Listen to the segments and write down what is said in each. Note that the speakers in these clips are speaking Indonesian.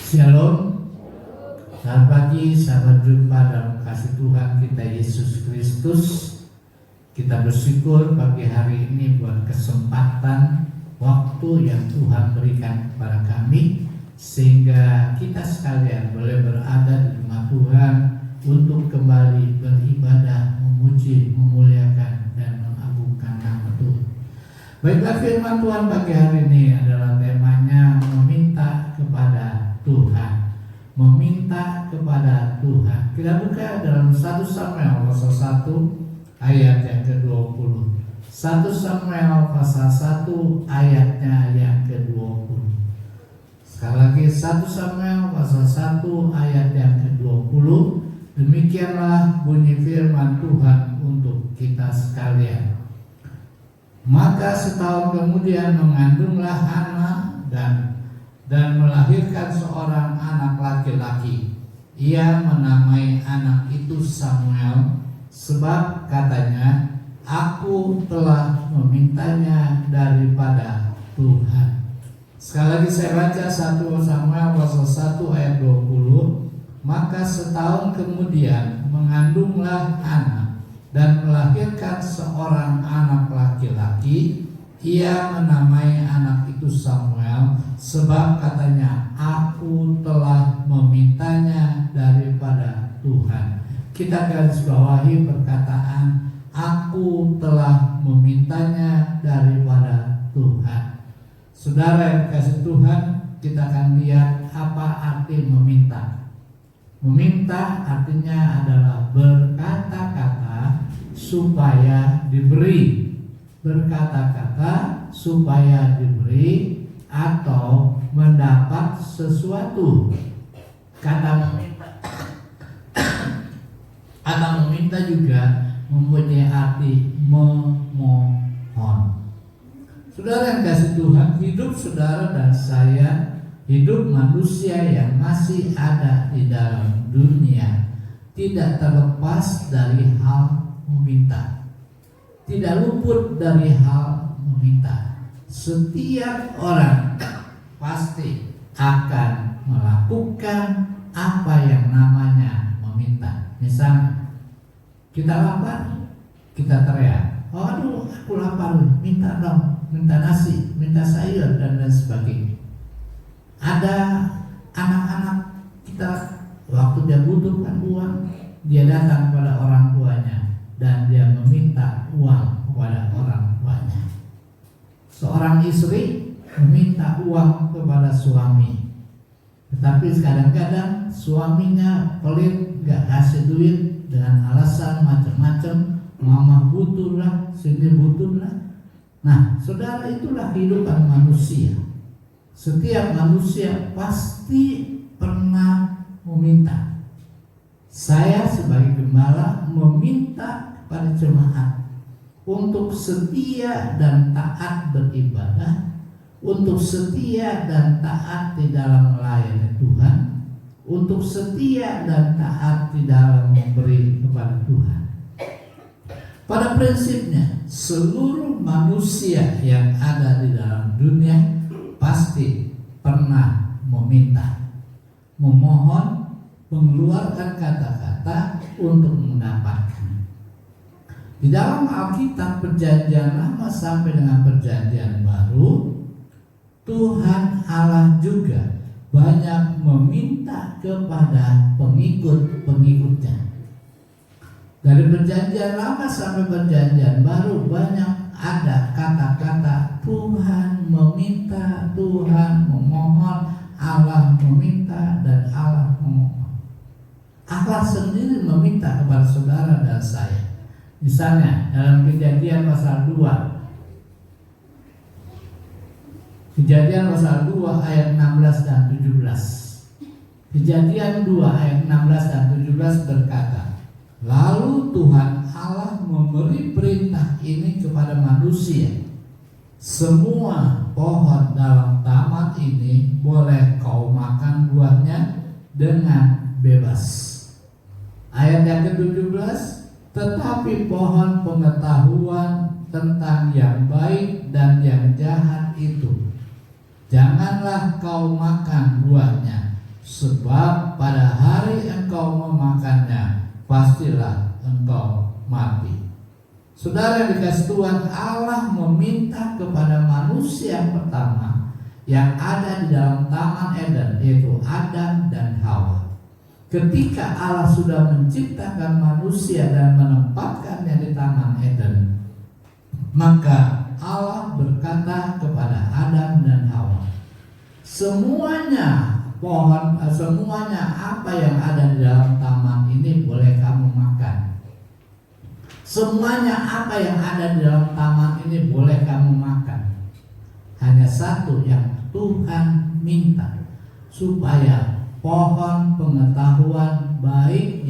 Shalom, selamat pagi, selamat jumpa dalam kasih Tuhan kita Yesus Kristus. Kita bersyukur pagi hari ini buat kesempatan waktu yang Tuhan berikan kepada kami, sehingga kita sekalian boleh berada di rumah Tuhan untuk kembali beribadah, memuji, memuliakan, dan mengagungkan nama Tuhan. Baiklah, firman Tuhan pagi hari ini adalah temanya meminta kepada Tuhan. Meminta kepada Tuhan. Kita buka dalam 1 Samuel pasal 1 ayat yang ke-20. 1 Samuel pasal 1 ayatnya yang ke-20. Sekali lagi 1 Samuel pasal 1 ayat yang ke-20. Demikianlah bunyi firman Tuhan untuk kita sekalian. Maka setahun kemudian mengandunglah Hana dan melahirkan seorang anak laki-laki. Ia menamai anak itu Samuel, sebab katanya, aku telah memintanya daripada Tuhan. Sekali lagi saya baca 1 Samuel pasal 1 ayat 20. Maka setahun kemudian mengandunglah anak dan melahirkan seorang anak laki-laki. Ia menamai anak itu Samuel, sebab katanya, aku telah memintanya daripada Tuhan. Kita garis bawahi perkataan, aku telah memintanya daripada Tuhan. Saudara yang kasih Tuhan, kita akan lihat apa arti meminta. Meminta artinya adalah berkata-kata supaya diberi. Berkata-kata supaya diberi atau mendapat sesuatu. Kata meminta juga mempunyai arti memohon. Saudara yang kasih Tuhan, hidup saudara dan saya, hidup manusia yang masih ada di dalam dunia, tidak terlepas dari hal meminta. Tidak luput dari hal meminta. Setiap orang pasti akan melakukan apa yang namanya meminta. Misalnya, kita lapar, kita teriak, aduh aku lapar, minta dong, minta nasi, minta sayur, dan lain sebagainya. Ada anak-anak kita, waktu dia butuhkan uang, dia datang kepada orang tuanya dan dia meminta uang kepada orang tuanya. Seorang istri meminta uang kepada suami, tetapi kadang-kadang suaminya pelit, gak kasih duit dengan alasan macam-macam. Mama butuh lah, sini butuh lah. Nah, saudara, itulah kehidupan manusia. Setiap manusia pasti pernah meminta. Saya sebagai gembala meminta pada jemaat untuk setia dan taat beribadah, untuk setia dan taat di dalam melayani Tuhan, untuk setia dan taat di dalam memberi kepada Tuhan. Pada prinsipnya, seluruh manusia yang ada di dalam dunia pasti pernah meminta, memohon, mengeluarkan kata-kata untuk mendapatkan. Di dalam Alkitab Perjanjian Lama sampai dengan Perjanjian Baru, Tuhan Allah juga banyak meminta kepada pengikut-pengikutnya. Dari Perjanjian Lama sampai Perjanjian Baru banyak ada kata-kata Tuhan meminta, Tuhan memohon, Allah meminta, dan Allah memohon. Allah sendiri meminta kepada saudara dan saya. Misalnya dalam Kejadian pasal 2. Kejadian pasal 2 ayat 16 dan 17. Kejadian 2 ayat 16 dan 17 berkata, lalu Tuhan Allah memberi perintah ini kepada manusia. Semua pohon dalam taman ini boleh kau makan buahnya dengan bebas. Ayat yang ke-17, tetapi pohon pengetahuan tentang yang baik dan yang jahat itu janganlah kau makan buahnya, sebab pada hari engkau memakannya pastilah engkau mati. Saudara yang dikasih Tuhan, Allah meminta kepada manusia yang pertama yang ada di dalam Taman Eden, yaitu Adam dan Hawa. Ketika Allah sudah menciptakan manusia dan menempatkannya di Taman Eden, maka Allah berkata kepada Adam dan Hawa, semuanya apa yang ada di dalam taman ini boleh kamu makan. Semuanya apa yang ada di dalam taman ini boleh kamu makan. Hanya satu yang Tuhan minta, supaya pohon pengetahuan baik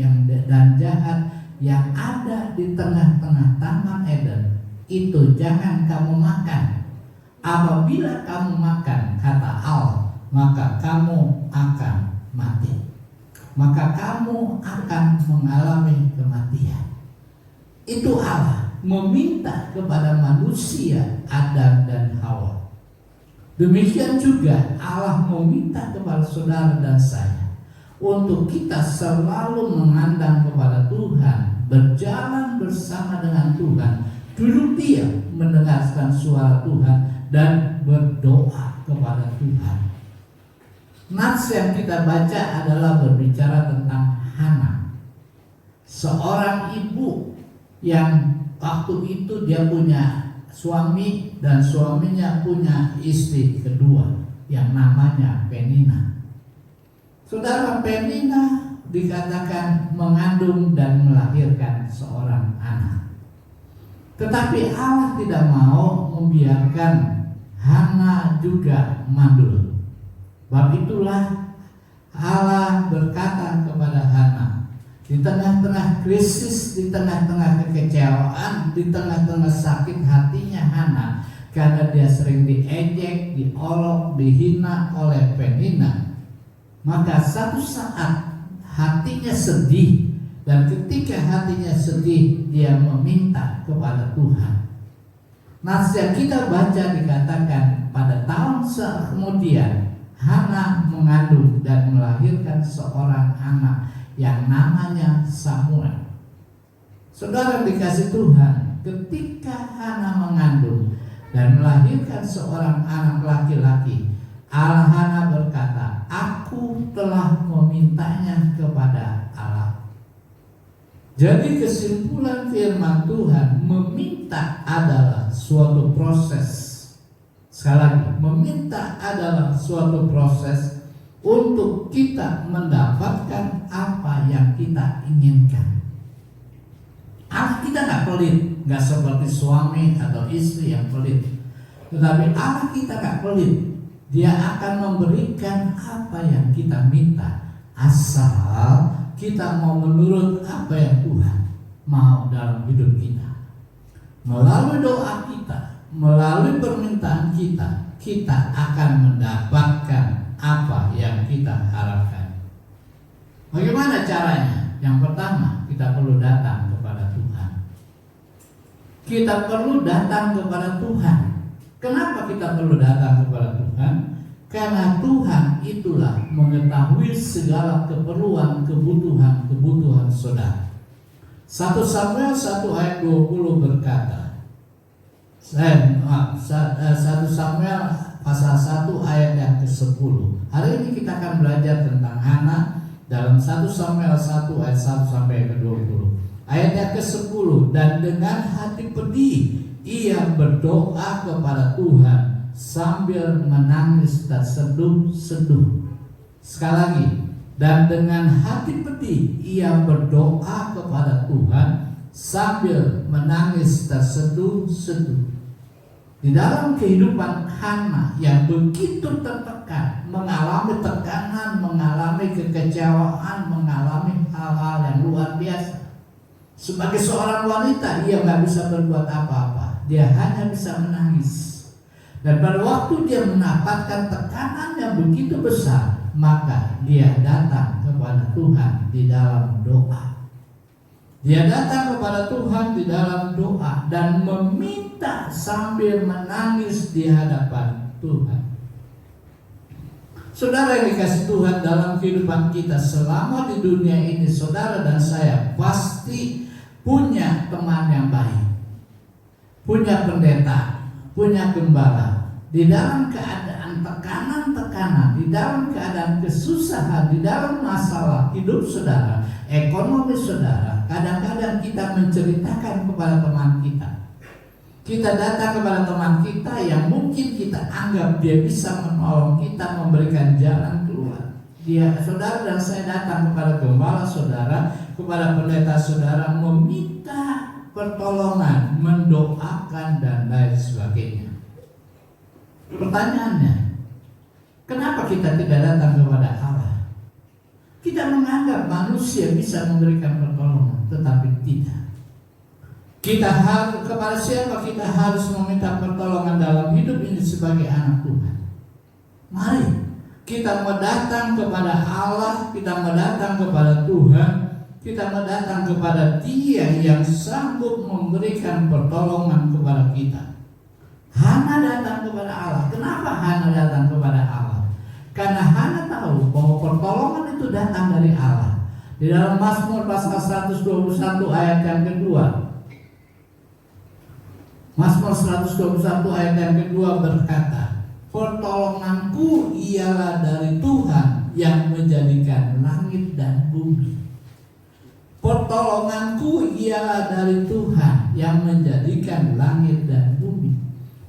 dan jahat yang ada di tengah-tengah Taman Eden itu jangan kamu makan. Apabila kamu makan, kata Allah, maka kamu akan mati. Maka kamu akan mengalami kematian. Itu Allah meminta kepada manusia Adam dan Hawa. Demikian juga Allah meminta kepada saudara dan saya untuk kita selalu mengandang kepada Tuhan, berjalan bersama dengan Tuhan, duduk diam mendengarkan suara Tuhan dan berdoa kepada Tuhan. Nats yang kita baca adalah berbicara tentang Hana, seorang ibu yang waktu itu dia punya suami dan suaminya punya istri kedua yang namanya Penina. Saudara, Penina dikatakan mengandung dan melahirkan seorang anak. Tetapi Allah tidak mau membiarkan Hana juga mandul. Sebab itulah Allah berkata kepada Hana, di tengah-tengah krisis, di tengah-tengah kekecewaan, di tengah-tengah sakit hatinya Hana, karena dia sering diejek, diolok, dihina oleh Penina, maka satu saat hatinya sedih, dan ketika hatinya sedih dia meminta kepada Tuhan. Nas yang kita baca dikatakan pada tahun kemudian Hana mengandung dan melahirkan seorang anak yang namanya Samuel. Saudara dikasih Tuhan, ketika Hana mengandung dan melahirkan seorang anak laki-laki, Hana berkata, aku telah memintanya kepada Allah. Jadi kesimpulan firman Tuhan, meminta adalah suatu proses. Sekali lagi, meminta adalah suatu proses untuk kita mendapatkan apa yang kita inginkan. Allah kita nggak pelit, nggak seperti suami atau istri yang pelit. Tetapi Allah kita nggak pelit, Dia akan memberikan apa yang kita minta, asal kita mau menurut apa yang Tuhan mau dalam hidup kita. Melalui doa kita, melalui permintaan kita, kita akan mendapatkan apa yang kita harapkan. Bagaimana caranya? Yang pertama, kita perlu datang kepada Tuhan. Kita perlu datang kepada Tuhan. Kenapa kita perlu datang kepada Tuhan? Karena Tuhan itulah mengetahui segala keperluan, kebutuhan saudara. 1 Samuel 1 ayat 20 berkata, 1 Samuel pasal 1 ayat yang ke-10. Hari ini kita akan belajar tentang Hana dalam 1 Samuel 1 ayat 1 sampai ke-20. Ayat yang ke-10, dan dengan hati pedih ia berdoa kepada Tuhan sambil menangis terseduh-seduh. Sekali lagi, dan dengan hati pedih ia berdoa kepada Tuhan sambil menangis terseduh-seduh. Di dalam kehidupan Hana yang begitu tertekan, mengalami tekanan, mengalami kekecewaan, mengalami hal-hal yang luar biasa. Sebagai seorang wanita, ia nggak bisa berbuat apa-apa. Dia hanya bisa menangis. Dan pada waktu dia mendapatkan tekanan yang begitu besar, maka dia datang kepada Tuhan di dalam doa. Dia datang kepada Tuhan di dalam doa dan meminta sambil menangis di hadapan Tuhan. Saudara yang dikasih Tuhan, dalam kehidupan kita selama di dunia ini, saudara dan saya pasti punya teman yang baik, punya pendeta, punya gembala. Di dalam keadaan tekanan-tekanan, di dalam keadaan kesusahan, di dalam masalah hidup saudara, ekonomi saudara, kadang-kadang kita menceritakan kepada teman kita. Kita datang kepada teman kita yang mungkin kita anggap dia bisa menolong kita, memberikan jalan keluar. Saudara dan saya datang kepada gembala saudara, kepada pendeta saudara, meminta pertolongan, mendoakan dan lain sebagainya. Pertanyaannya, kenapa kita tidak datang kepada Allah? Kita menganggap manusia bisa memberikan pertolongan, tetapi tidak. Kita harus, kepada siapa kita harus meminta pertolongan dalam hidup ini sebagai anak Tuhan? Mari kita mau datang kepada Allah, kita mau datang kepada Tuhan, kita mau datang kepada Dia yang sanggup memberikan pertolongan kepada kita. Hana datang kepada Allah. Kenapa Hana datang kepada Allah? Karena Hana tahu bahwa pertolongan itu datang dari Allah. Di dalam Mazmur pasal 121 ayat yang kedua, Mazmur 121 ayat yang kedua berkata, pertolonganku ialah dari Tuhan yang menjadikan langit dan bumi. Pertolonganku ialah dari Tuhan yang menjadikan langit dan bumi.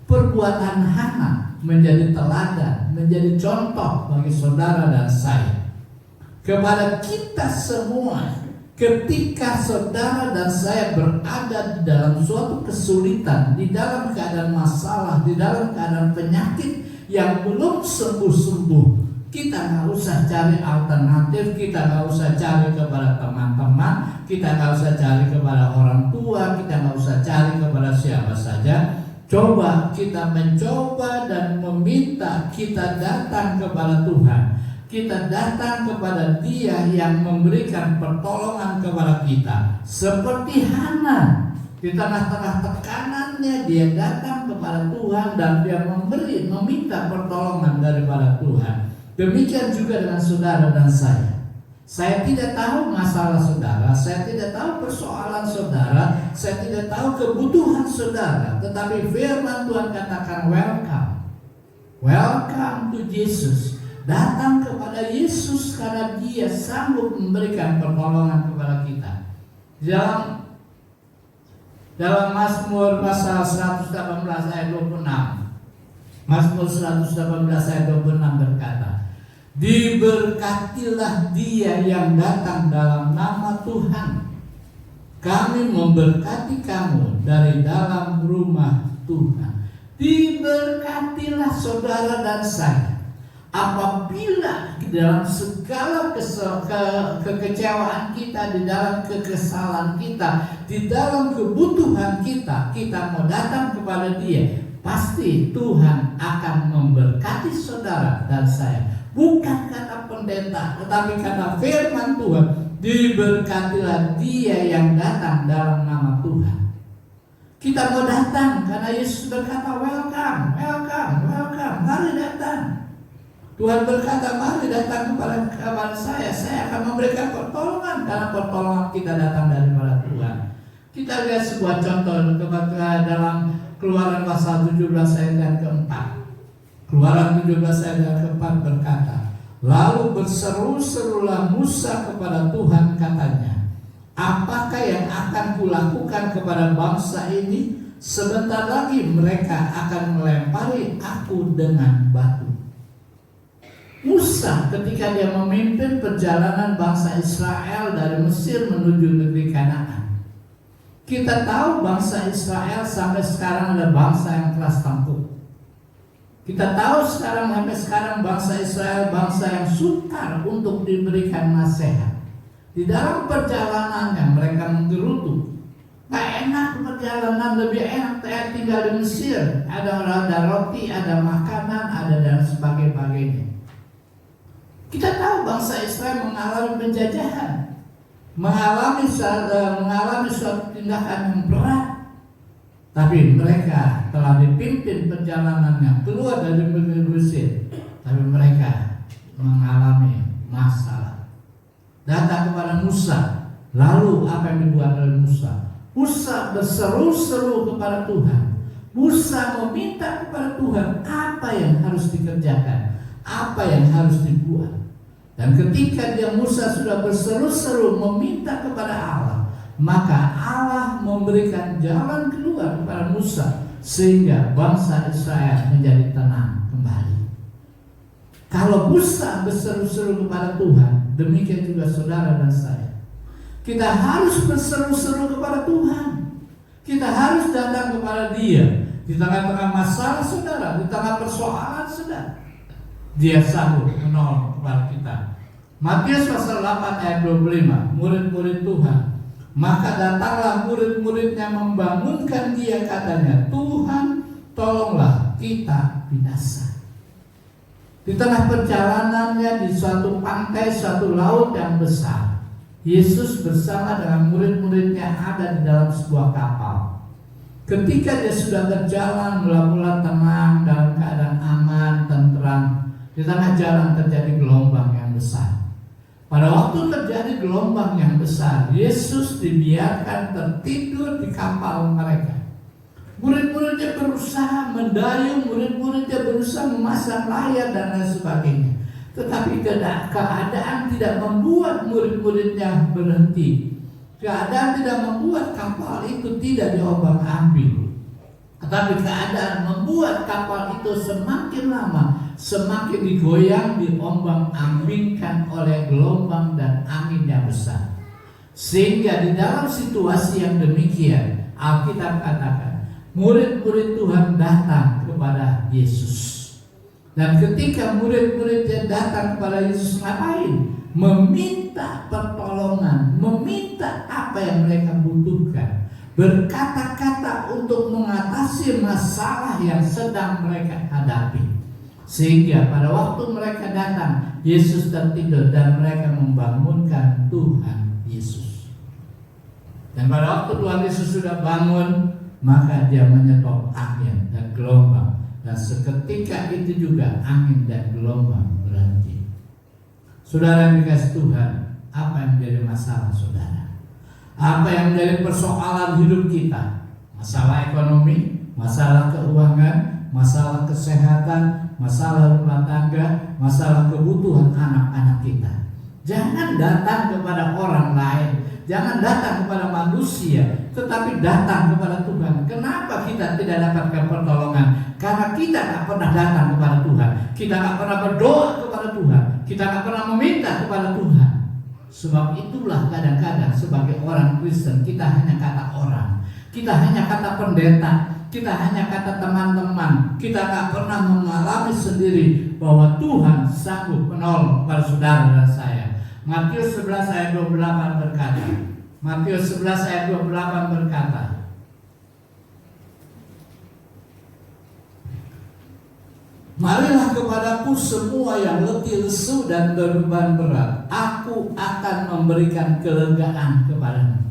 Perbuatan Hana menjadi teladan, menjadi contoh bagi saudara dan saya. Kepada kita semua, ketika saudara dan saya berada di dalam suatu kesulitan, di dalam keadaan masalah, di dalam keadaan penyakit yang belum sembuh-sembuh, kita nggak usah cari alternatif, kita nggak usah cari kepada teman-teman, kita nggak usah cari kepada orang tua, kita nggak usah cari kepada siapa saja. Coba kita mencoba dan meminta, kita datang kepada Tuhan. Kita datang kepada Dia yang memberikan pertolongan kepada kita. Seperti Hana, di tengah-tengah tekanannya dia datang kepada Tuhan dan dia meminta pertolongan daripada Tuhan. Demikian juga dengan saudara dan saya. Saya tidak tahu masalah saudara, saya tidak tahu persoalan saudara, saya tidak tahu kebutuhan saudara, tetapi firman Tuhan katakan welcome. Welcome to Jesus. Datang kepada Yesus karena Dia sanggup memberikan pertolongan kepada kita. Dalam Mazmur pasal 118 ayat 26, Mazmur 118 ayat 26 berkata, diberkatilah dia yang datang dalam nama Tuhan. Kami memberkati kamu dari dalam rumah Tuhan. Diberkatilah saudara dan saya. Apabila di dalam segala kekecewaan kita, di dalam kekesalan kita, di dalam kebutuhan kita, kita mau datang kepada Dia, pasti Tuhan akan memberkati saudara dan saya. Bukan kata pendeta, tetapi kata firman Tuhan, diberkatilah dia yang datang dalam nama Tuhan. Kita mau datang karena Yesus berkata welcome, welcome, welcome, mari datang. Tuhan berkata mari datang kepada saya akan memberikan pertolongan karena pertolongan kita datang daripada Tuhan. Kita lihat sebuah contoh dalam Keluaran pasal 17 ayat yang keempat. Keluaran 17 ayat yang keempat berkata, lalu berseru-serulah Musa kepada Tuhan katanya, apakah yang akan kulakukan kepada bangsa ini? Sebentar lagi mereka akan melempari aku dengan batu. Musa ketika dia memimpin perjalanan bangsa Israel dari Mesir menuju negeri Kanaan. Kita tahu bangsa Israel sampai sekarang adalah bangsa yang keras tempur. Kita tahu sampai sekarang bangsa Israel bangsa yang sukar untuk diberikan nasihat. Di dalam perjalanannya mereka menggerutu. Gak enak perjalanan, lebih enak tinggal di Mesir. Ada roti, ada makanan, ada dan sebagainya. Kita tahu bangsa Israel mengalami penjajahan, mengalami suatu tindakan yang berat. Tapi mereka telah dipimpin perjalanannya keluar dari negeri Mesir. Tapi mereka mengalami masalah. Datang kepada Musa. Lalu apa yang dibuat oleh Musa? Musa berseru-seru kepada Tuhan. Musa meminta kepada Tuhan apa yang harus dikerjakan, apa yang harus dibuat. Dan ketika Musa sudah berseru-seru meminta kepada Allah, maka Allah memberikan jalan keluar kepada Musa, sehingga bangsa Israel menjadi tenang kembali. Kalau Musa berseru-seru kepada Tuhan, demikian juga saudara dan saya. Kita harus berseru-seru kepada Tuhan. Kita harus datang kepada Dia di tengah-tengah masalah saudara, di tengah persoalan saudara. Dia sanggup menolong kepada kita. Matius pasal 8 ayat 25, murid-murid Tuhan. Maka datanglah murid-muridnya membangunkan dia, katanya, Tuhan, tolonglah kita binasa. Di tengah perjalanannya di suatu pantai, suatu laut yang besar, Yesus bersama dengan murid-muridnya ada di dalam sebuah kapal. Ketika dia sudah berjalan mula-mula tenang dalam keadaan aman, tentram, di tengah jalan terjadi gelombang yang besar. Pada waktu terjadi gelombang yang besar, Yesus dibiarkan tertidur di kapal mereka. Murid-muridnya berusaha mendayung, murid-muridnya berusaha memasang layar dan lain sebagainya. Tetapi keadaan tidak membuat murid-muridnya berhenti. Keadaan tidak membuat kapal itu tidak diombang-ambing. Tetapi keadaan membuat kapal itu semakin lama semakin digoyang, diombang-ambingkan oleh gelombang dan angin yang besar. Sehingga di dalam situasi yang demikian, Alkitab katakan, murid-murid Tuhan datang kepada Yesus. Dan ketika murid-muridnya datang kepada Yesus, ngapain? Meminta pertolongan, meminta apa yang mereka butuhkan, berkata-kata untuk mengatasi masalah yang sedang mereka hadapi. Sehingga pada waktu mereka datang, Yesus tertidur dan mereka membangunkan Tuhan Yesus. Dan pada waktu Tuhan Yesus sudah bangun, maka dia menyetop angin dan gelombang. Dan seketika itu juga angin dan gelombang berhenti. Saudara yang dikasih Tuhan, apa yang menjadi masalah saudara? Apa yang menjadi persoalan hidup kita? Masalah ekonomi, masalah keuangan, masalah kesehatan, masalah rumah tangga, masalah kebutuhan anak-anak kita. Jangan datang kepada orang lain, jangan datang kepada manusia, tetapi datang kepada Tuhan. Kenapa kita tidak dapatkan pertolongan? Karena kita tak pernah datang kepada Tuhan. Kita tak pernah berdoa kepada Tuhan. Kita tak pernah meminta kepada Tuhan. Sebab itulah kadang-kadang sebagai orang Kristen kita hanya kata orang, kita hanya kata pendeta, kita hanya kata teman-teman. Kita tak pernah mengalami sendiri bahwa Tuhan sanggup menolong kepada saudara dan saya. Matius 11 ayat 28 berkata, Matius 11 ayat 28 berkata, marilah kepadaku semua yang letih lesu dan berbeban berat, aku akan memberikan kelegaan kepadamu.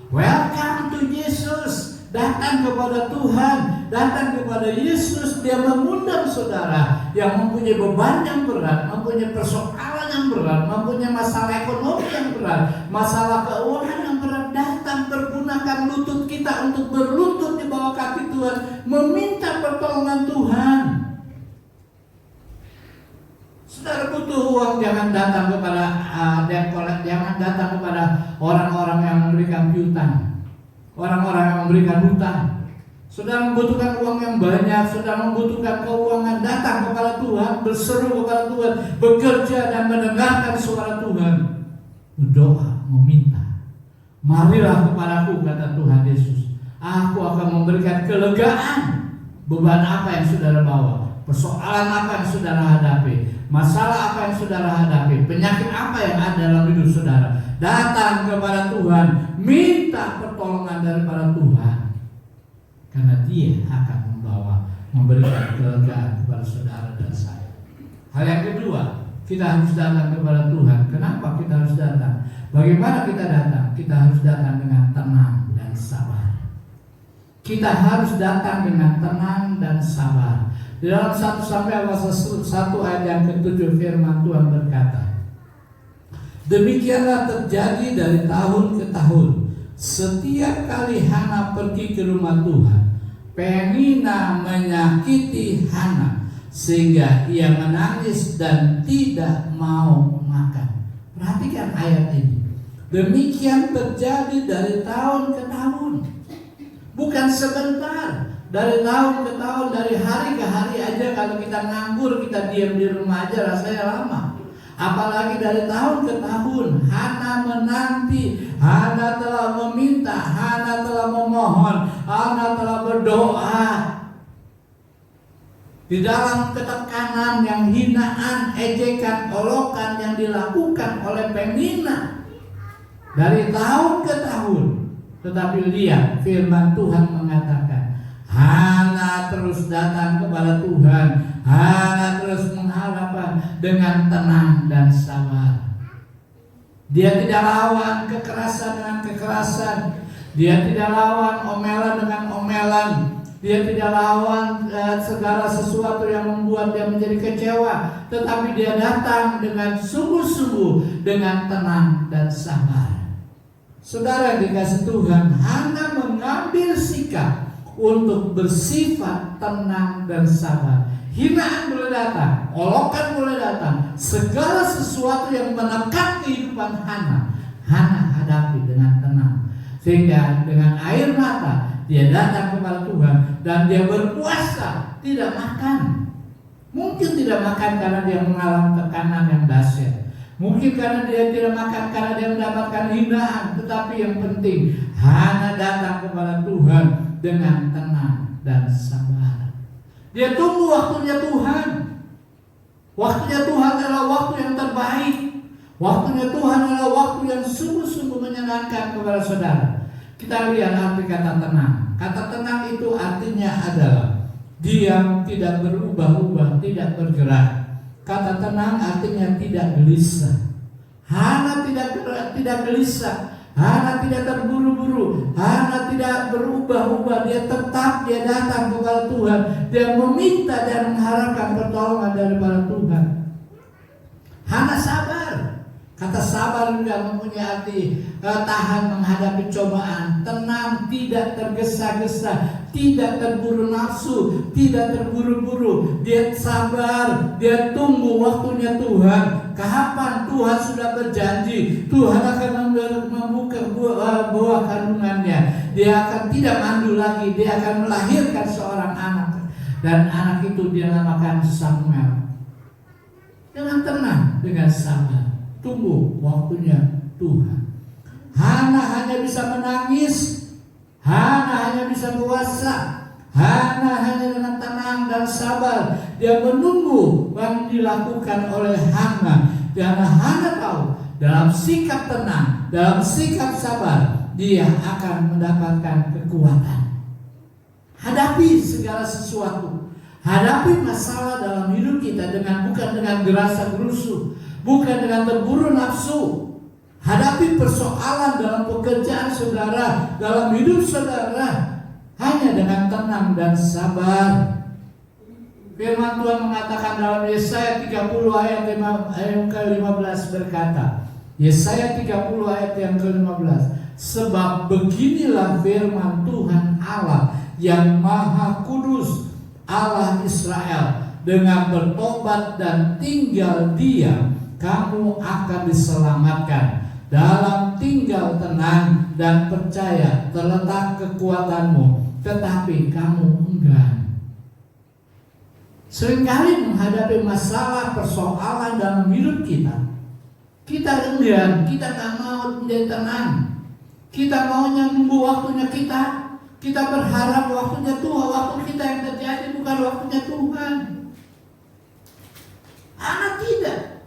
Welcome to Jesus. Datang kepada Tuhan, datang kepada Yesus. Dia mengundang saudara yang mempunyai beban yang berat, mempunyai persoalan yang berat, mempunyai masalah ekonomi yang berat, masalah keuangan yang berat. Datang, pergunakan lutut kita untuk berlutut di bawah kaki Tuhan, meminta pertolongan Tuhan. Saudara butuh uang, jangan datang kepada jangan datang kepada orang-orang yang memberikan piutang, orang-orang yang memberikan hutang. Saudara membutuhkan uang yang banyak, saudara membutuhkan keuangan, datang kepada Tuhan, berseru kepada Tuhan, bekerja dan mendengarkan suara Tuhan, berdoa, meminta. Marilah kepadaku, kata Tuhan Yesus, aku akan memberikan kelegaan beban apa yang saudara bawa, persoalan apa yang saudara hadapi, masalah apa yang saudara hadapi, penyakit apa yang ada dalam hidup saudara. Datang kepada Tuhan, minta pertolongan daripada Tuhan, karena Dia akan memberikan kelegaan kepada saudara dan saya. Hal yang kedua, kita harus datang kepada Tuhan. Kenapa kita harus datang? Bagaimana kita datang? Kita harus datang dengan tenang dan sabar. Kita harus datang dengan tenang dan sabar. Di dalam 1 Samuel pasal 1 ayat yang ke-7 firman Tuhan berkata, demikianlah terjadi dari tahun ke tahun. Setiap kali Hana pergi ke rumah Tuhan, Penina menyakiti Hana sehingga ia menangis dan tidak mau makan. Perhatikan ayat ini. Demikian terjadi dari tahun ke tahun. Bukan sebentar. Dari tahun ke tahun, dari hari ke hari aja. Kalau kita nganggur, kita diam di rumah aja rasanya lama. Apalagi dari tahun ke tahun. Hana menanti, Hana telah meminta, Hana telah memohon, Hana telah berdoa. Di dalam ketekanan yang hinaan, ejekan, olokan yang dilakukan oleh Penina dari tahun ke tahun. Tetapi lihat firman Tuhan mengatakan, Hana terus datang kepada Tuhan, Hana terus mengharapkan dengan tenang dan sabar. Dia tidak lawan kekerasan dengan kekerasan, dia tidak lawan omelan dengan omelan, dia tidak lawan segala sesuatu yang membuat dia menjadi kecewa, tetapi dia datang dengan sungguh-sungguh, dengan tenang dan sabar. Saudara yang dikasihi Tuhan, Hana mengambil sikap untuk bersifat tenang dan sabar. Hinaan boleh datang, olokan boleh datang, segala sesuatu yang menekan kehidupan Hana, Hana hadapi dengan tenang. Sehingga dengan air mata dia datang kepada Tuhan dan dia berpuasa, tidak makan. Mungkin tidak makan karena dia mengalami tekanan yang dahsyat. Mungkin karena dia tidak makan karena dia mendapatkan hinaan. Tetapi yang penting, Hana datang kepada Tuhan dengan tenang dan sabar. Dia tunggu waktunya Tuhan. Waktunya Tuhan adalah waktu yang terbaik. Waktunya Tuhan adalah waktu yang sungguh-sungguh menyenangkan kepada saudara. Kita lihat arti kata tenang. Kata tenang itu artinya adalah diam, tidak berubah-ubah, tidak bergerak. Kata tenang artinya tidak gelisah. Hana tidak gelisah. Hana tidak terburu-buru, Hana tidak berubah-ubah, dia tetap dia datang kepada Tuhan, dia meminta dan mengharapkan pertolongan daripada Tuhan. Hana sabar. Kata sabar juga mempunyai arti tahan menghadapi cobaan, tenang, tidak tergesa-gesa, tidak terburu nafsu, tidak terburu-buru. Dia sabar, dia tunggu waktunya Tuhan. Kapan Tuhan sudah berjanji Tuhan akan membuka buah kandungannya, dia akan tidak mandu lagi, dia akan melahirkan seorang anak, dan anak itu dia namakan Samuel. Dengan tenang, dengan sabar, tunggu waktunya Tuhan. Hana hanya bisa menangis, Hana hanya bisa puasa, Hana hanya dengan tenang dan sabar dia menunggu yang dilakukan oleh Hana. Karena Hana tahu dalam sikap tenang, dalam sikap sabar, dia akan mendapatkan kekuatan. Hadapi segala sesuatu, hadapi masalah dalam hidup kita bukan dengan gerasa gerusu, bukan dengan terburu nafsu. Hadapi persoalan dalam pekerjaan saudara, dalam hidup saudara, hanya dengan tenang dan sabar. Firman Tuhan mengatakan dalam Yesaya 30 ayat yang ke-15 berkata, Yesaya 30 ayat yang ke-15, sebab beginilah firman Tuhan Allah yang Maha Kudus, Allah Israel, dengan bertobat dan tinggal diam, kamu akan diselamatkan. Dalam tinggal tenang dan percaya terletak kekuatanmu, tetapi kamu enggan. Seringkali menghadapi masalah persoalan dalam hidup kita enggan, kita tak mau menjadi tenang. Kita maunya nunggu waktunya kita berharap waktunya Tuhan, waktu kita yang terjadi bukan waktunya Tuhan. Hana tidak.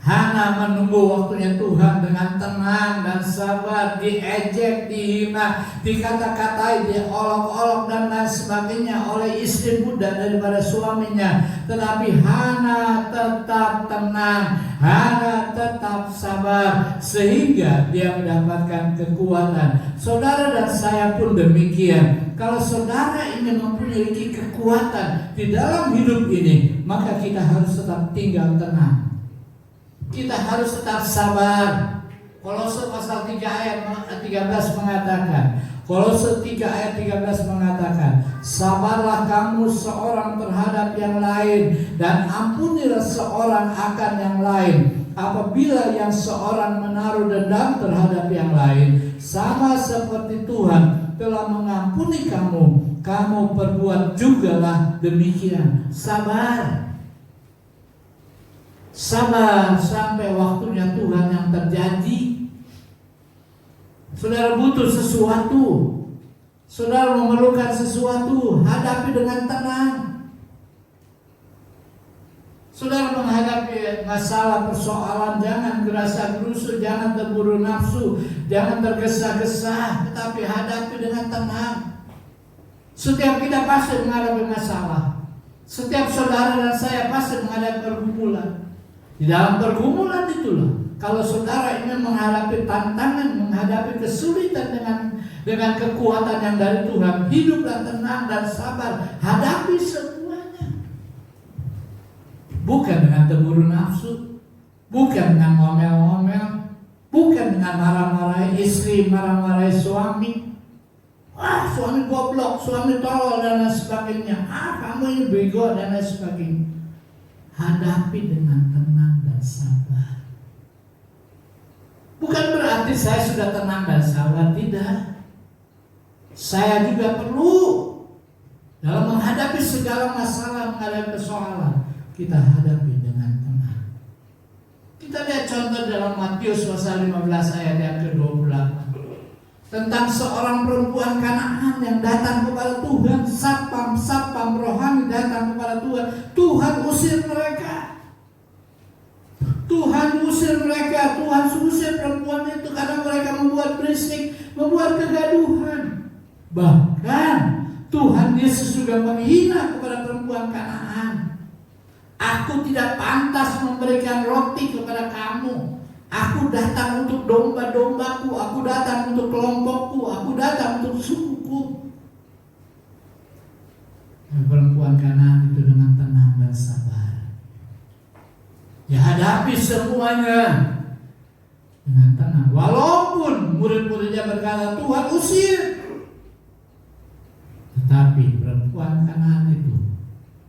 Hana menunggu waktunya Tuhan dengan tenang dan sabar, diejek, dihina, dikata-katai, diolok-olok dan lain sebagainya oleh istri muda daripada suaminya. Tetapi Hana tetap tenang, Hana tetap sabar, sehingga dia mendapatkan kekuatan. Saudara dan saya pun demikian. kalau saudara ingin memiliki kekuatan di dalam hidup ini, maka kita harus tetap tinggal tenang. Kita harus tetap sabar. Kolose pasal 3 ayat 13 mengatakan, Kolose 3 ayat 13 mengatakan, sabarlah kamu seorang terhadap yang lain, dan ampunilah seorang akan yang lain. Apabila yang seorang menaruh dendam terhadap yang lain, sama seperti Tuhan telah mengampuni kamu, kamu perbuat jugalah demikian. Sabar. Sabar sampai waktunya Tuhan yang terjadi. Saudara butuh sesuatu, saudara memerlukan sesuatu, hadapi dengan tenang. Saudara menghadapi masalah persoalan, jangan gerasa-gerusu, jangan terburu nafsu, jangan tergesa-gesa, tetapi hadapi dengan tenang. Setiap kita pasti menghadapi masalah. Setiap saudara dan saya pasti menghadapi pergumulan. Di dalam pergumulan itulah, kalau saudara ingin menghadapi tantangan, menghadapi kesulitan dengan kekuatan yang dari Tuhan, hiduplah tenang dan sabar, hadapi semuanya. Bukan dengan terburu nafsu, bukan dengan ngomel-ngomel, bukan dengan marah-marahi istri, marah-marahi suami. Wah, suami goblok, suami tolol dan lain sebagainya. Kamu ini bego dan lain sebagainya. Hadapi dengan tenang dan sabar. Bukan berarti saya sudah tenang dan sabar, tidak. Saya juga perlu dalam menghadapi segala masalah, menghadapi persoalan, kita hadapi dengan tenang. Kita lihat contoh dalam Matius pasal 15 ayat yang ke-28 tentang seorang perempuan Kanaan yang datang kepada Tuhan, satpam rohani datang kepada Tuhan. Tuhan usir mereka. Tuhan usir mereka. Tuhan usir perempuan itu karena mereka membuat berisik, membuat kegaduhan. Bahkan Tuhan Yesus juga menghina kepada perempuan Kanaan. Aku tidak pantas memberikan roti kepada kamu. Aku datang untuk domba-dombaku, aku datang untuk kelompokku, aku datang untuk sukuku. Dan perempuan Kanaan itu dengan tenang dan sabar, dia hadapi semuanya dengan tenang. Walaupun murid-muridnya berkata, Tuhan usir, tetapi perempuan Kanaan itu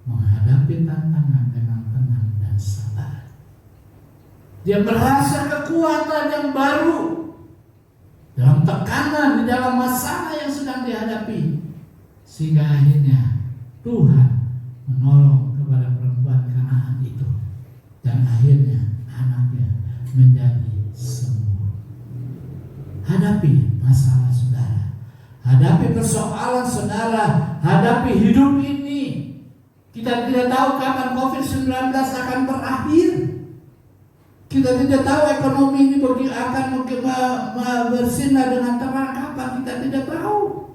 menghadapi tantangan dengan tenang dan sabar. Dia merasa kekuatan yang baru dalam tekanan, di dalam masalah yang sedang dihadapi, sehingga akhirnya Tuhan menolong kepada perempuan Kanaan itu, dan akhirnya anaknya menjadi sembuh. Hadapi masalah saudara, hadapi persoalan saudara, hadapi hidup ini. Kita tidak tahu kapan COVID-19 akan berakhir. Kita tidak tahu ekonomi ini akan bersinar dengan terang kapan, kita tidak tahu.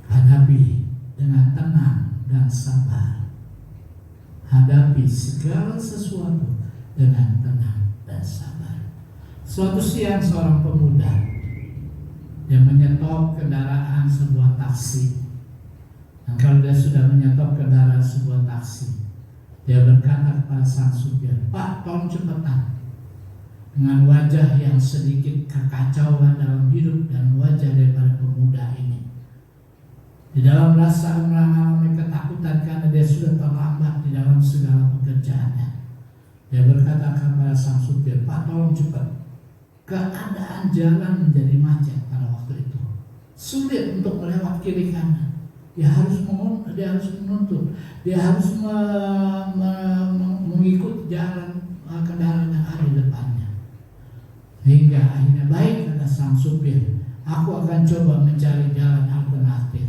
Hadapi dengan tenang dan sabar. Hadapi segala sesuatu dengan tenang dan sabar. Suatu siang seorang pemuda yang menyetop kendaraan sebuah taksi. Dan kalau dia sudah menyetop kendaraan sebuah taksi, dia berkata kepada sang supir, Pak, tolong cepetan. Dengan wajah yang sedikit kekacauan dalam hidup dan wajah daripada pemuda ini, di dalam rasa mengalami ketakutan karena dia sudah terlambat di dalam segala pekerjaannya, dia berkata kepada sang supir, Pak, tolong cepat. Keadaan jalan menjadi macet pada waktu itu, sulit untuk melewat kiri kanan. Dia harus menuntut, dia harus mengikuti jalan kendaraan yang ada di depannya. Hingga akhirnya, baik, kata sang supir, aku akan coba mencari jalan alternatif.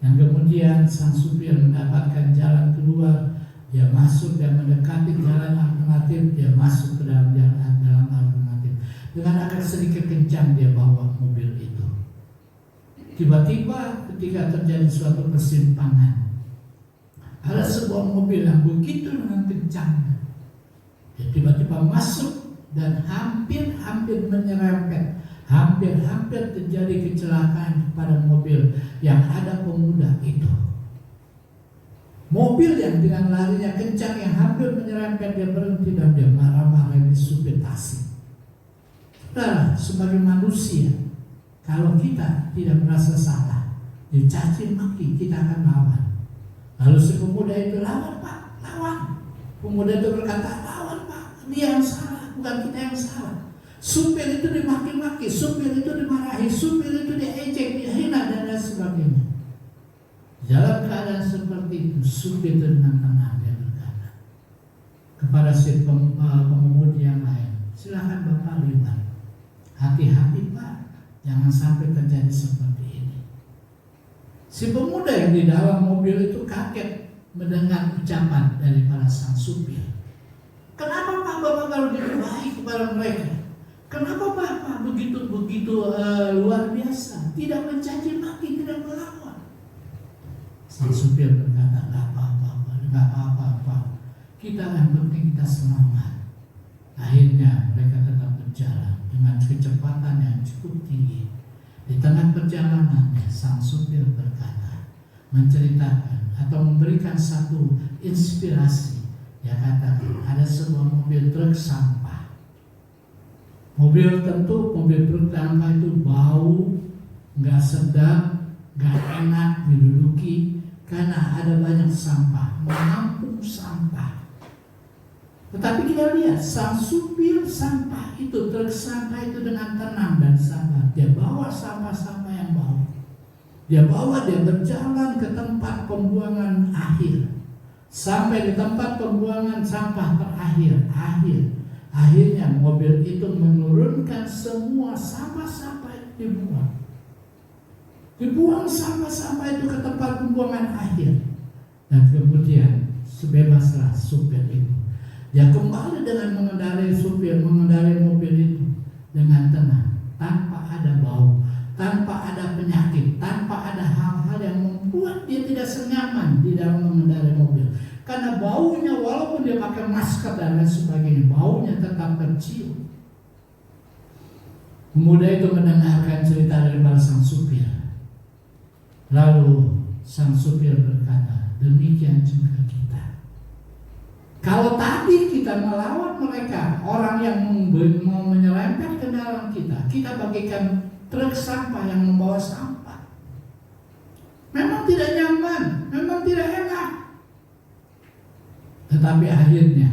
Dan kemudian sang supir mendapatkan jalan keluar. Dia masuk dan mendekati jalan alternatif. Dia masuk ke dalam jalan alternatif. Dengan agak sedikit kencang dia bawa mobil itu. Tiba-tiba ketika terjadi suatu persimpangan, ada sebuah mobil yang begitu dengan kencangnya, dia tiba-tiba masuk dan hampir menyerempet, Hampir-hampir terjadi kecelakaan pada mobil yang ada pemuda itu. Mobil yang dengan larinya kencang yang hampir menyerempet, dia berhenti dan dia marah-marah di supir taksi. Saudara, sebagai manusia, kalau kita tidak merasa salah, dicaci maki, kita akan lawan. Lalu si pemuda itu, lawan Pak, lawan. Pemuda itu berkata, lawan Pak, dia yang salah, bukan kita yang salah. Supir itu dimaki-maki, supir itu dimarahi, supir itu diejek, dihina dan lain sebagainya. Dalam keadaan seperti itu, supir itu dengan tenang dia berkata kepada si pengemudi yang lain, silakan Bapak libat. Hati-hati Pak, jangan sampai terjadi seperti ini. Si pemuda yang di dalam mobil itu kaget mendengar ucapan dari para sang supir. Kenapa Pak Bapak kalau begitu baik kepada mereka? Kenapa Bapak begitu luar biasa, tidak mencaci maki, tidak melawan? Sang supir berkata, nggak apa-apa. Kita yang penting kita semangat. Akhirnya mereka tetap berjalan dengan kecepatan yang cukup tinggi. Di tengah perjalanannya, sang supir berkata, menceritakan atau memberikan satu inspirasi. Dia katakan ada sebuah mobil truk sampah. Mobil truk sampah itu bau, nggak sedap, nggak enak diduduki karena ada banyak sampah, menampung sampah. Tetapi kita lihat sang supir sampah itu, truk sampah itu dengan tenang dan sabar. Dia bawa sampah-sampah yang bau. Dia berjalan ke tempat pembuangan akhir. Sampai di tempat pembuangan sampah terakhir. Akhirnya mobil itu menurunkan semua sampah-sampah itu dibuang sampah-sampah itu ke tempat pembuangan akhir. Dan kemudian sebebaslah supir itu. Dia kembali dengan mengendarai mobil itu dengan tenang, tanpa ada bau, tanpa ada penyakit, tanpa ada hal-hal yang membuat dia tidak senyaman di dalam mengendarai mobil. Karena baunya, walaupun dia pakai masker dan lain sebagainya, baunya tetap tercium. Pemuda itu mendengarkan cerita dari sang supir. Lalu sang supir berkata, demikian juga kita. Kalau tadi kita melawan mereka, orang yang mau menyerempet kendaraan kita bagikan truk sampah yang membawa sampah. Memang tidak nyaman, memang tidak enak. Tetapi akhirnya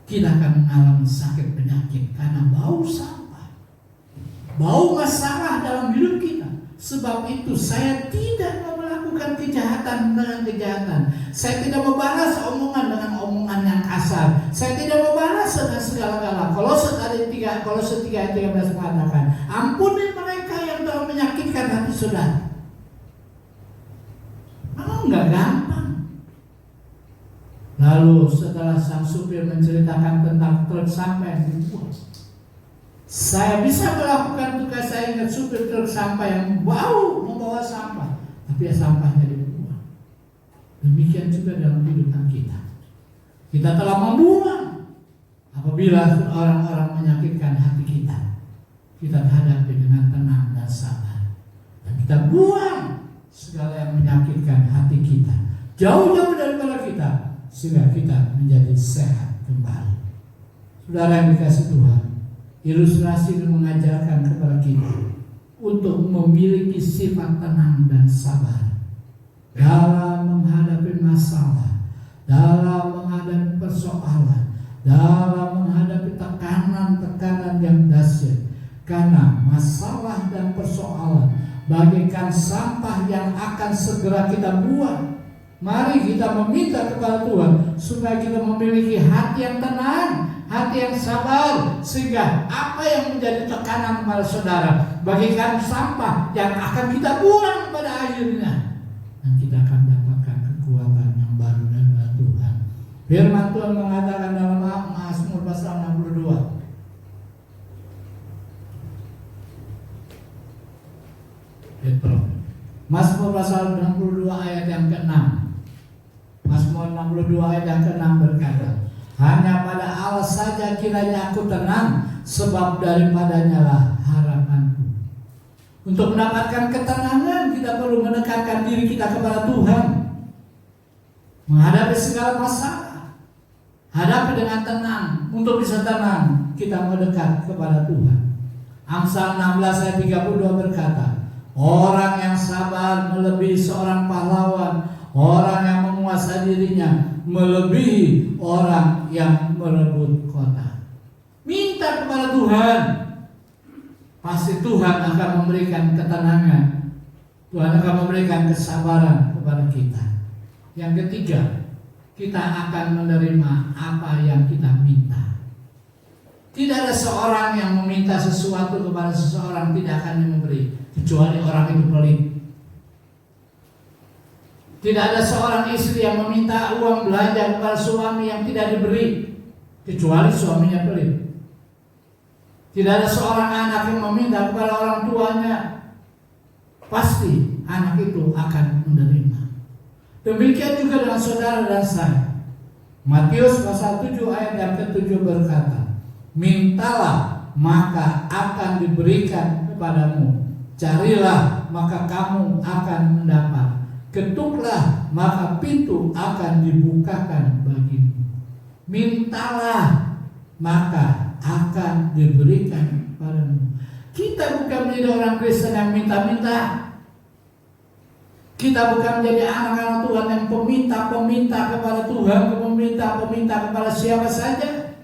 kita akan mengalami sakit penyakit karena bau sampah, bau masalah dalam hidup kita. Sebab itu saya tidak mau melakukan kejahatan dengan kejahatan. Saya tidak membalas omongan dengan omongan yang kasar. Saya tidak membalas dengan segala-gala. Kolose 3:13 mengatakan, ampuni mereka yang telah menyakitkan hati saudara. Memang enggak gampang. Lalu setelah sang supir menceritakan tentang truk sampah yang dibuang, saya bisa melakukan tugas saya dengan supir truk sampah yang bau membawa sampah, tapi sampahnya dibuang. Demikian juga dalam kehidupan kita. Kita telah membuang apabila orang-orang menyakitkan hati kita. Kita hadapi dengan tenang dan sabar. Dan kita buang segala yang menyakitkan hati kita, jauh-jauh daripada kita, sehingga kita menjadi sehat kembali. Saudara yang dikasihi Tuhan, ilustrasi ini mengajarkan kepada kita untuk memiliki sifat tenang dan sabar dalam menghadapi masalah, dalam menghadapi persoalan, dalam menghadapi tekanan-tekanan yang dahsyat. Karena masalah dan persoalan bagaikan sampah yang akan segera kita buang. Mari kita meminta kepada Tuhan supaya kita memiliki hati yang tenang, hati yang sabar, sehingga apa yang menjadi tekanan kepada saudara bagaikan sampah yang akan kita buang pada akhirnya, dan kita akan dapatkan kekuatan yang baru dari Tuhan. Firman Tuhan mengatakan dalam Mazmur pasal 62. Mazmur pasal 62 ayat yang ke-6. Mazmur 62 ayat yang ke-6 berkata, hanya pada Allah saja kiranya aku tenang, sebab daripadanya lah harapanku. Untuk mendapatkan ketenangan, kita perlu mendekatkan diri kita kepada Tuhan. Menghadapi segala masalah, hadapi dengan tenang. Untuk bisa tenang, kita mendekat kepada Tuhan. Amsal 16 ayat 32 berkata, orang yang sabar melebihi seorang pahlawan, orang yang menguasai dirinya melebihi orang yang merebut kota. Minta kepada Tuhan, pasti Tuhan akan memberikan ketenangan. Tuhan akan memberikan kesabaran kepada kita. Yang ketiga, kita akan menerima apa yang kita minta. Tidak ada seorang yang meminta sesuatu kepada seseorang tidak akan memberi, kecuali orang itu pelit. Tidak ada seorang istri yang meminta uang belanja kepada suami yang tidak diberi, kecuali suaminya pelit. Tidak ada seorang anak yang meminta kepada orang tuanya, pasti anak itu akan menerima. Demikian juga dengan saudara dan saya. Matius pasal 7 ayat yang ke-7 berkata, mintalah maka akan diberikan kepadamu, carilah maka kamu akan mendapat, ketuklah maka pintu akan dibukakan bagimu. Mintalah maka akan diberikan kepadamu. Kita bukan menjadi orang Kristen yang minta-minta. Kita bukan menjadi anak-anak Tuhan yang peminta-peminta kepada Tuhan, peminta-peminta kepada siapa saja.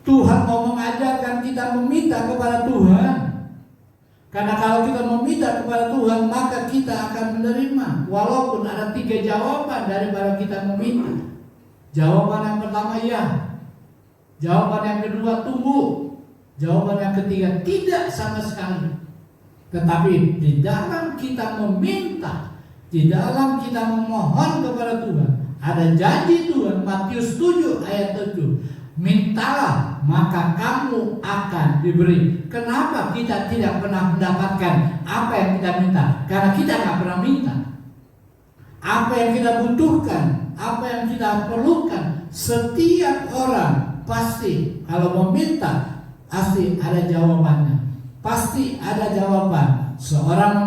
Tuhan mau mengajarkan kita meminta kepada Tuhan. Karena kalau kita meminta kepada Tuhan, maka kita akan menerima. Walaupun ada 3 jawaban daripada kita meminta. Jawaban yang pertama ya. Jawaban yang kedua tunggu. Jawaban yang ketiga tidak sama sekali. Tetapi di dalam kita meminta, di dalam kita memohon kepada Tuhan, ada janji Tuhan. Matius 7 ayat 7, mintalah maka kamu akan diberi. Kenapa kita tidak pernah mendapatkan apa yang kita minta? Karena kita nggak pernah minta. Apa yang kita butuhkan, apa yang kita perlukan, setiap orang pasti kalau meminta pasti ada jawabannya. Pasti ada jawaban. Seorang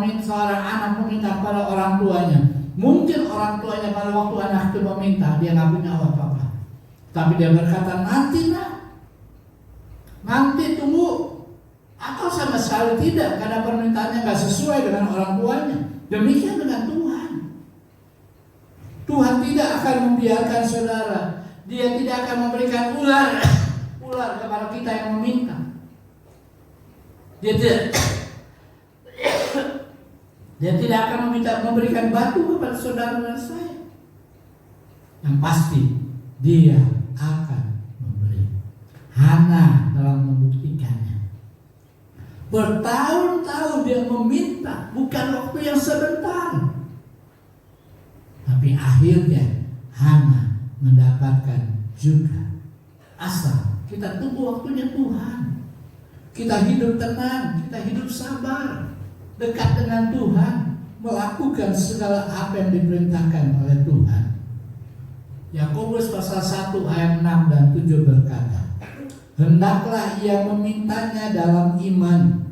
anak meminta kepada orang tuanya. Mungkin orang tuanya pada waktu anak itu meminta, dia nggak punya apa-apa. Tapi dia berkata, nanti nak, nanti tunggu. Atau sama sekali tidak, karena permintaannya nggak sesuai dengan orang tuanya. Demikian dengan Tuhan. Tuhan tidak akan membiarkan saudara. Dia tidak akan memberikan ular kepada kita yang meminta. Dia tidak akan memberikan batu kepada saudara dan saya. Yang pasti dia akan memberi. Hana dalam membuktikannya. Bertahun-tahun dia meminta, bukan waktu yang sebentar. Tapi akhirnya Hana mendapatkan juga. Asal kita tunggu waktunya Tuhan. Kita hidup tenang, kita hidup sabar, dekat dengan Tuhan, melakukan segala apa yang diperintahkan oleh Tuhan. Yakobus pasal 1 ayat 6 dan 7 berkata, hendaklah ia memintanya dalam iman,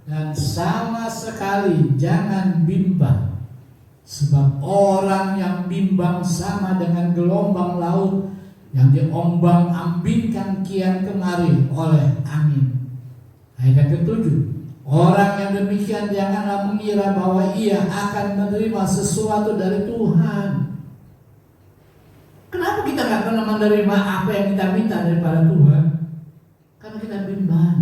dan sama sekali jangan bimbang. Sebab orang yang bimbang sama dengan gelombang laut yang diombang-ambingkan kian kemari oleh angin. Ayat ke-7, orang yang demikian janganlah mengira bahwa ia akan menerima sesuatu dari Tuhan. Kenapa kita gak pernah menerima apa yang kita minta daripada Tuhan? Karena kita bimbang.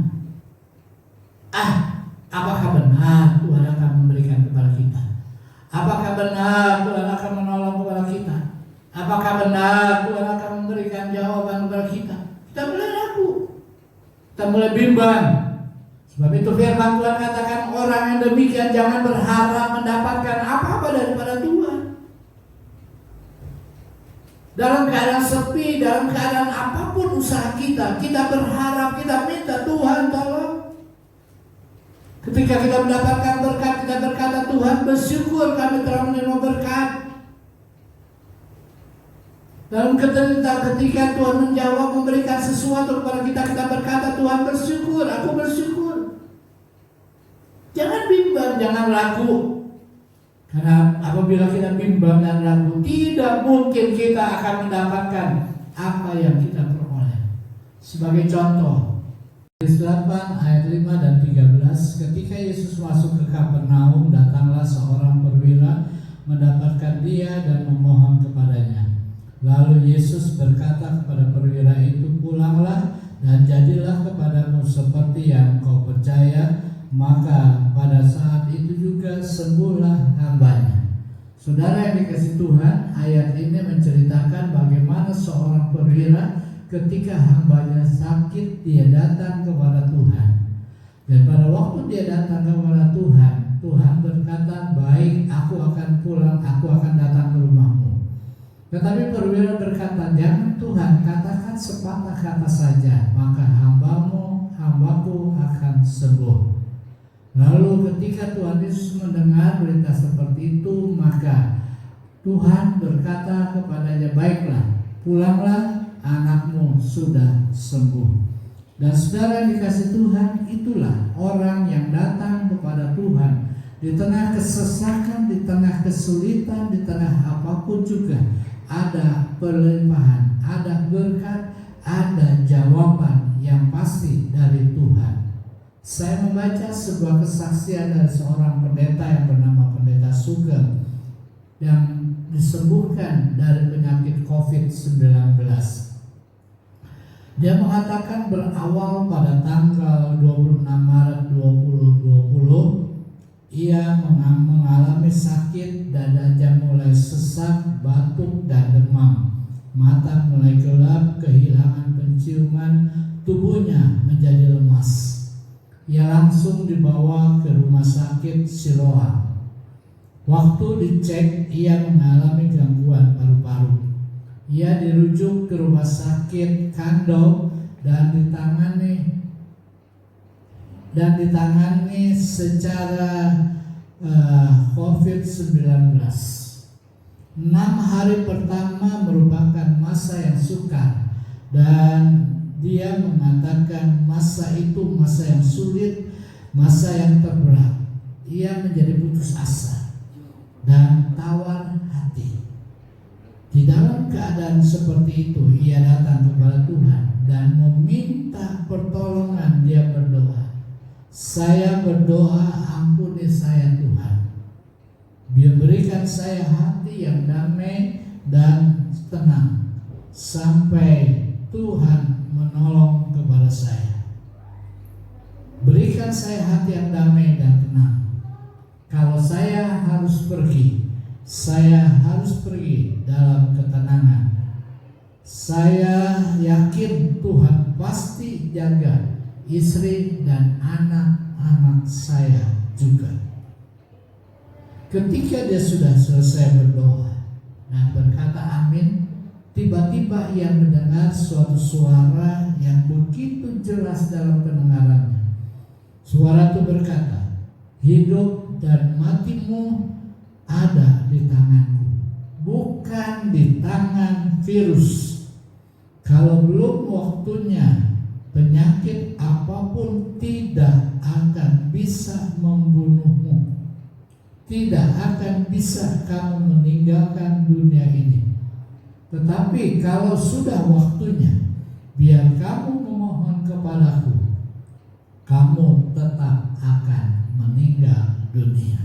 Apakah benar Tuhan akan memberikan kepada kita? Apakah benar Tuhan akan menolong kepada kita? Apakah benar Tuhan akan memberikan jawaban kepada kita? Kita mulai ragu, kita mulai bimbang. Sebab itu firman Tuhan katakan, orang yang demikian jangan berharap mendapatkan apa-apa daripada Tuhan. Dalam keadaan sepi, dalam keadaan apapun usaha kita, kita berharap, kita minta Tuhan tolong. Ketika kita mendapatkan berkat, kita berkata, Tuhan bersyukur kami telah menerima berkat. Dalam ketika Tuhan menjawab, memberikan sesuatu kepada kita, kita berkata, Tuhan bersyukur, aku bersyukur. Jangan bimbang, jangan ragu. Karena apabila kita bimbang dan ragu, tidak mungkin kita akan mendapatkan apa yang kita peroleh. Sebagai contoh, Yohanes 8 ayat 5 dan 13, ketika Yesus masuk ke Kapernaum, datanglah seorang perwira mendapatkan dia dan memohon kepadanya. Lalu Yesus berkata kepada perwira itu, pulanglah dan jadilah kepadamu seperti yang kau percaya. Maka pada saat itu juga sembuhlah hambanya. Saudara yang dikasihi Tuhan, ayat ini menceritakan bagaimana seorang perwira ketika hambanya sakit, dia datang kepada Tuhan. Dan pada waktu dia datang kepada Tuhan, Tuhan berkata, baik, aku akan pulang, aku akan datang ke rumahmu. Tetapi perwira berkata, jangan Tuhan, katakan sepatah kata saja, maka hambaku akan sembuh. Lalu ketika Tuhan Yesus mendengar berita seperti itu, maka Tuhan berkata kepadanya, baiklah, pulanglah, anakmu sudah sembuh. Dan saudara yang dikasihi Tuhan, itulah orang yang datang kepada Tuhan di tengah kesesakan, di tengah kesulitan, di tengah apapun juga ada perlimpahan, ada berkat, ada jawaban yang pasti dari Tuhan. Saya membaca sebuah kesaksian dari seorang pendeta yang bernama Pendeta Sugeng yang disembuhkan dari penyakit COVID-19. Dia mengatakan berawal pada tanggal 26 Maret 2020, ia mengalami sakit, dadanya mulai sesak, batuk dan demam, mata mulai gelap, kehilangan penciuman, tubuhnya menjadi lemas. Ia langsung dibawa ke rumah sakit Siloam. Waktu dicek, ia mengalami gangguan paru-paru. Ia dirujuk ke rumah sakit Kando dan ditangani secara COVID-19. 6 hari pertama merupakan masa yang sukar, dan dia mengatakan masa itu masa yang sulit, masa yang terberat. Ia menjadi putus asa dan tawar hati. Di dalam keadaan seperti itu, ia datang kepada Tuhan dan meminta pertolongan. Dia berdoa, saya berdoa, ampuni saya Tuhan. Biar berikan saya hati yang damai dan tenang sampai Tuhan menolong kepada saya. Berikan saya hati yang damai dan tenang. Kalau saya harus pergi, saya harus pergi dalam ketenangan. Saya yakin Tuhan pasti jaga istri dan anak-anak saya juga. Ketika dia sudah selesai berdoa dan berkata amin, tiba-tiba ia mendengar suatu suara yang begitu jelas dalam pendengarannya. Suara itu berkata, hidup dan matimu ada di tanganku, bukan di tangan virus. Kalau belum waktunya, penyakit apapun tidak akan bisa membunuhmu. Tidak akan bisa kamu meninggalkan dunia ini. Tetapi kalau sudah waktunya, biar kamu memohon kepadaku, kamu tetap akan meninggal dunia.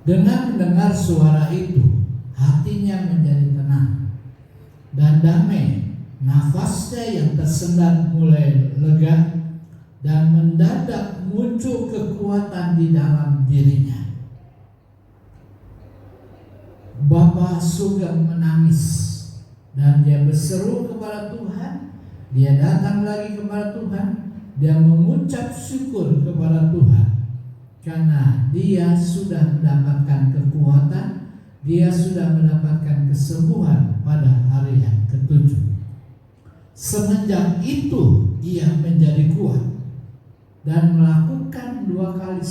Dengan mendengar suara itu, hatinya menjadi tenang dan damai. Nafasnya yang tersendat mulai lega, dan mendadak muncul kekuatan di dalam dirinya. Bapak Sugeng menangis dan dia berseru kepada Tuhan. Dia datang lagi kepada Tuhan. Dia mengucap syukur kepada Tuhan karena dia sudah mendapatkan kekuatan, dia sudah mendapatkan kesembuhan pada hari yang ke-7. Semenjak itu ia menjadi kuat dan melakukan 2 kali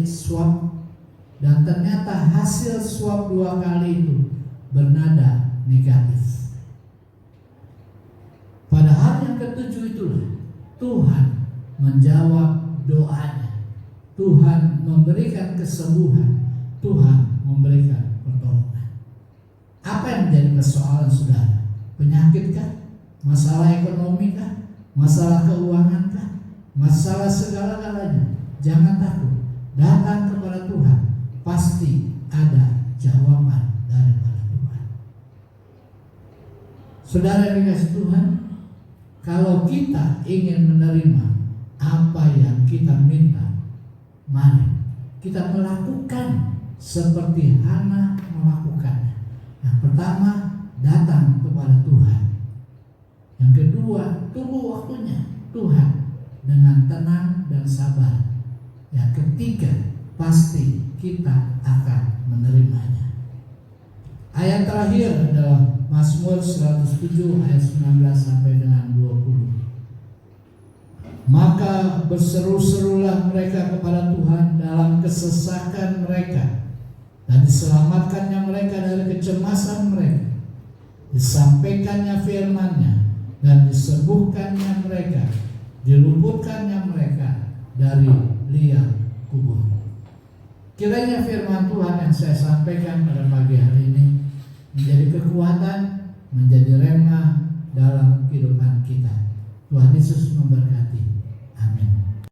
swab, dan ternyata hasil swab 2 kali itu bernada Tuhan menjawab doanya. Tuhan memberikan kesembuhan, Tuhan memberikan pertolongan. Apa yang menjadi persoalan saudara? Penyakit kah? Masalah ekonomi kah? Masalah keuangan kah? Masalah segala-galanya. Jangan takut, datang kepada Tuhan, pasti ada jawaban daripada Tuhan. Saudara yang dikasihi Tuhan, kalau kita ingin menerima apa yang kita minta, mari kita melakukan seperti Hana melakukannya. Yang pertama, datang kepada Tuhan. Yang kedua, tunggu waktunya Tuhan dengan tenang dan sabar. Yang ketiga, pasti kita akan menerimanya. Ayat terakhir adalah Mazmur 107 ayat 19 sampai dengan 20. Maka berseru-serulah mereka kepada Tuhan dalam kesesakan mereka, dan diselamatkannya mereka dari kecemasan mereka. Disampaikannya firman-Nya dan disembuhkannya mereka, diluputkannya mereka dari liang kubur. Kiranya firman Tuhan yang saya sampaikan pada pagi hari ini menjadi kekuatan, menjadi rema dalam kehidupan kita. Tuhan Yesus memberkati. Amin.